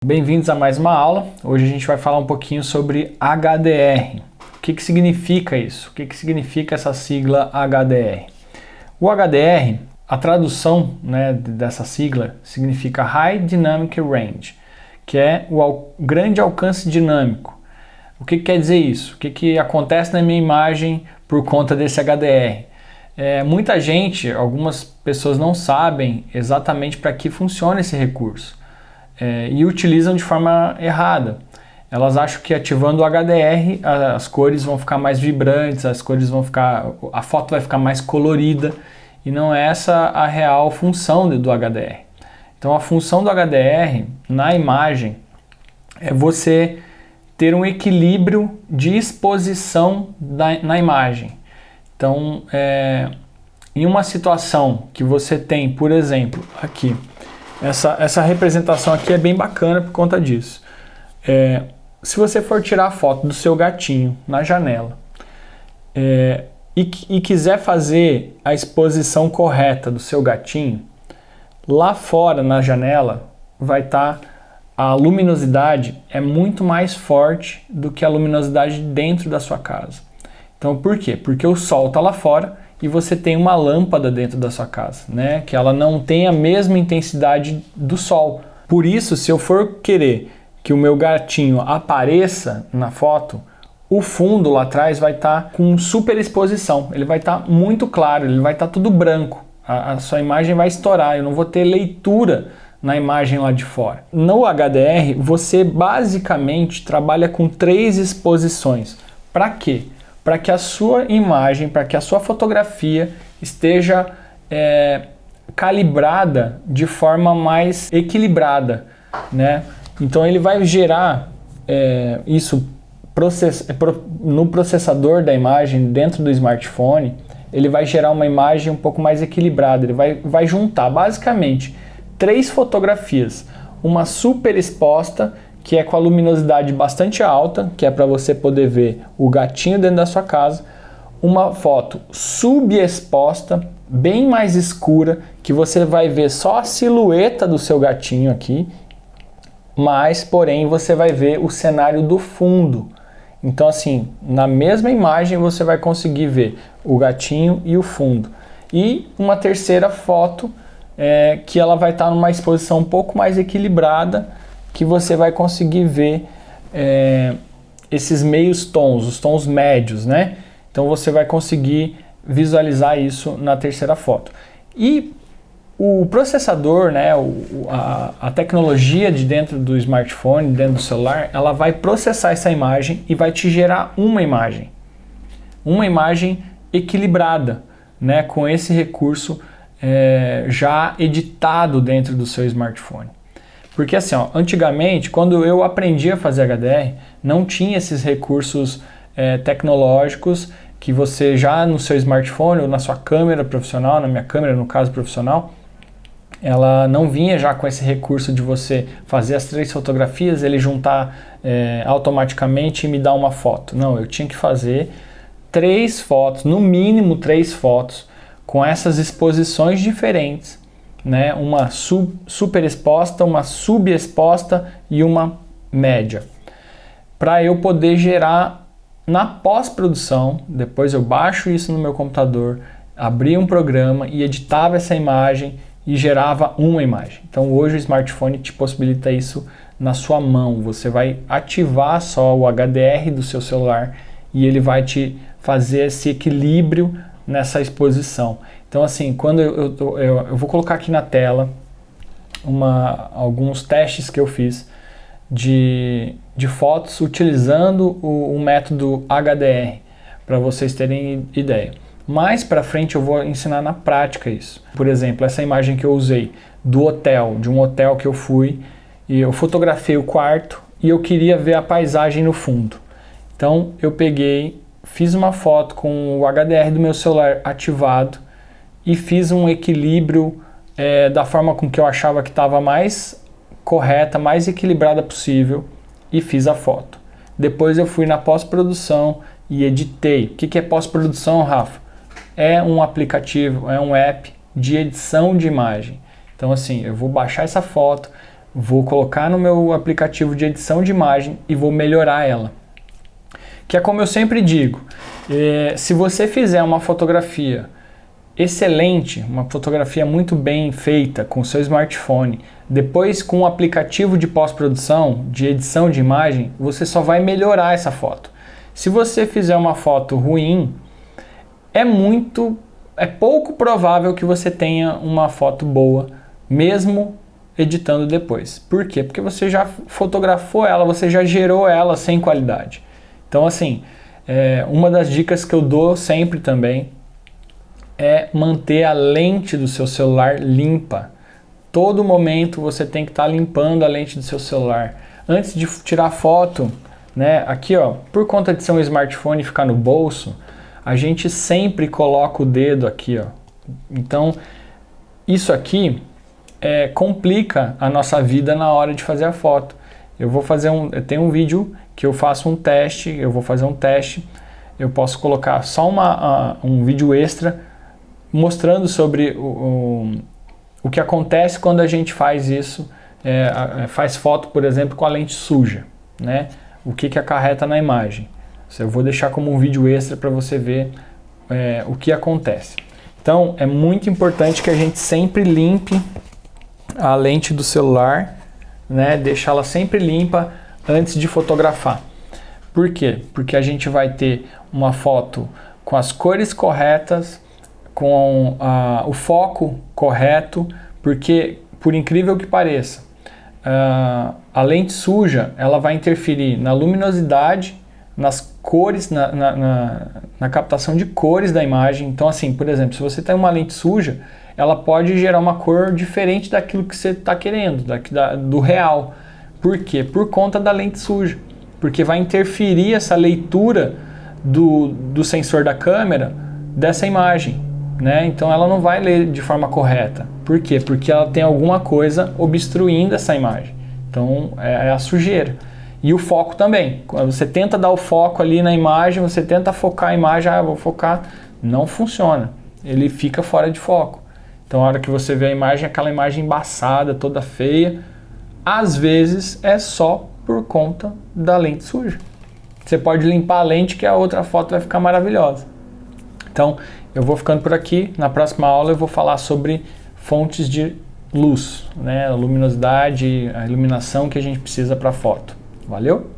Bem-vindos a mais uma aula. Hoje a gente vai falar um pouquinho sobre HDR. O que significa isso? O que significa essa sigla HDR? O HDR, a tradução dessa sigla significa High Dynamic Range, que é o grande alcance dinâmico. O que quer dizer isso? O que acontece na minha imagem por conta desse HDR? Muita gente, algumas pessoas não sabem exatamente para que funciona esse recurso. E utilizam de forma errada. Elas acham que ativando o HDR as cores vão ficar mais vibrantes, a foto vai ficar mais colorida, e não é essa a real função do HDR. Então a função do HDR na imagem é você ter um equilíbrio de exposição na imagem. Então em uma situação que você tem, por exemplo, aqui, essa representação aqui é bem bacana por conta disso. Se você for tirar a foto do seu gatinho na janela e quiser fazer a exposição correta do seu gatinho, lá fora na janela vai estar a luminosidade é muito mais forte do que a luminosidade dentro da sua casa. Então por quê? Porque o sol está lá fora e você tem uma lâmpada dentro da sua casa, né? Que ela não tem a mesma intensidade do sol. Por isso, se eu for querer que o meu gatinho apareça na foto, o fundo lá atrás vai estar com super exposição. Ele vai estar muito claro, ele vai estar tudo branco. A sua imagem vai estourar, eu não vou ter leitura na imagem lá de fora. No HDR, você basicamente trabalha com 3 exposições. Para quê? Para que a sua imagem, para que a sua fotografia esteja calibrada de forma mais equilibrada, né? Então ele vai gerar isso no processador da imagem dentro do smartphone. Ele vai gerar uma imagem um pouco mais equilibrada. Ele vai juntar basicamente 3 fotografias, uma super exposta, que é com a luminosidade bastante alta, que é para você poder ver o gatinho dentro da sua casa, uma foto subexposta, bem mais escura, que você vai ver só a silhueta do seu gatinho aqui, mas porém você vai ver o cenário do fundo. Então assim, na mesma imagem você vai conseguir ver o gatinho e o fundo. E uma terceira foto, que ela vai estar numa exposição um pouco mais equilibrada, que você vai conseguir ver esses meios tons, os tons médios, né? Então você vai conseguir visualizar isso na terceira foto. E o processador, né, a tecnologia de dentro do smartphone, dentro do celular, ela vai processar essa imagem e vai te gerar uma imagem equilibrada, né, com esse recurso já editado dentro do seu smartphone. Porque assim, antigamente, quando eu aprendi a fazer HDR, não tinha esses recursos tecnológicos que você já no seu smartphone ou na sua câmera profissional, na minha câmera no caso profissional, ela não vinha já com esse recurso de você fazer as 3 fotografias, ele juntar automaticamente e me dar uma foto. Não, eu tinha que fazer 3 fotos, no mínimo 3 fotos, com essas exposições diferentes, né? Uma super exposta, uma subexposta e uma média, para eu poder gerar na pós-produção. Depois eu baixo isso no meu computador, abria um programa e editava essa imagem e gerava uma imagem. Então hoje o smartphone te possibilita isso na sua mão. Você vai ativar só o HDR do seu celular e ele vai te fazer esse equilíbrio nessa exposição. Então assim, quando eu vou colocar aqui na tela alguns testes que eu fiz de fotos utilizando o método HDR, para vocês terem ideia. Mais para frente eu vou ensinar na prática isso. Por exemplo, essa imagem que eu usei do hotel, de um hotel que eu fui, e eu fotografei o quarto e eu queria ver a paisagem no fundo. Então eu fiz uma foto com o HDR do meu celular ativado e fiz um equilíbrio da forma com que eu achava que estava mais correta, mais equilibrada possível, e fiz a foto. Depois eu fui na pós-produção e editei. O que é pós-produção, Rafa? É um aplicativo, é um app de edição de imagem. Então assim, eu vou baixar essa foto, vou colocar no meu aplicativo de edição de imagem e vou melhorar ela. Que é como eu sempre digo, se você fizer uma fotografia excelente, uma fotografia muito bem feita com o seu smartphone, depois com um aplicativo de pós-produção, de edição de imagem, você só vai melhorar essa foto. Se você fizer uma foto ruim, é pouco provável que você tenha uma foto boa, mesmo editando depois. Por quê? Porque você já fotografou ela, você já gerou ela sem qualidade. Então, assim, uma das dicas que eu dou sempre também é manter a lente do seu celular limpa. Todo momento você tem que estar limpando a lente do seu celular. Antes de tirar foto, né, aqui ó, por conta de ser um smartphone e ficar no bolso, a gente sempre coloca o dedo aqui, ó. Então, isso aqui complica a nossa vida na hora de fazer a foto. Eu tenho um vídeo que eu faço um teste, eu vou fazer um teste, eu posso colocar só um vídeo extra mostrando sobre o que acontece quando a gente faz isso, faz foto, por exemplo, com a lente suja, né? O que acarreta na imagem. Eu vou deixar como um vídeo extra para você ver o que acontece. Então, é muito importante que a gente sempre limpe a lente do celular, né? Deixar ela sempre limpa antes de fotografar. Por quê? Porque a gente vai ter uma foto com as cores corretas, com o foco correto, porque, por incrível que pareça, a lente suja ela vai interferir na luminosidade, nas cores, na captação de cores da imagem. Então, assim, por exemplo, se você tem uma lente suja, ela pode gerar uma cor diferente daquilo que você está querendo, do real. Por quê? Por conta da lente suja. Porque vai interferir essa leitura do sensor da câmera dessa imagem, né? Então ela não vai ler de forma correta. Por quê? Porque ela tem alguma coisa obstruindo essa imagem. Então é a sujeira. E o foco também. Quando você tenta dar o foco ali na imagem, você tenta focar a imagem, vou focar, não funciona. Ele fica fora de foco. Então a hora que você vê a imagem, aquela imagem embaçada, toda feia, às vezes é só por conta da lente suja. Você pode limpar a lente que a outra foto vai ficar maravilhosa. Então, eu vou ficando por aqui. Na próxima aula eu vou falar sobre fontes de luz, né? A luminosidade, a iluminação que a gente precisa para a foto. Valeu?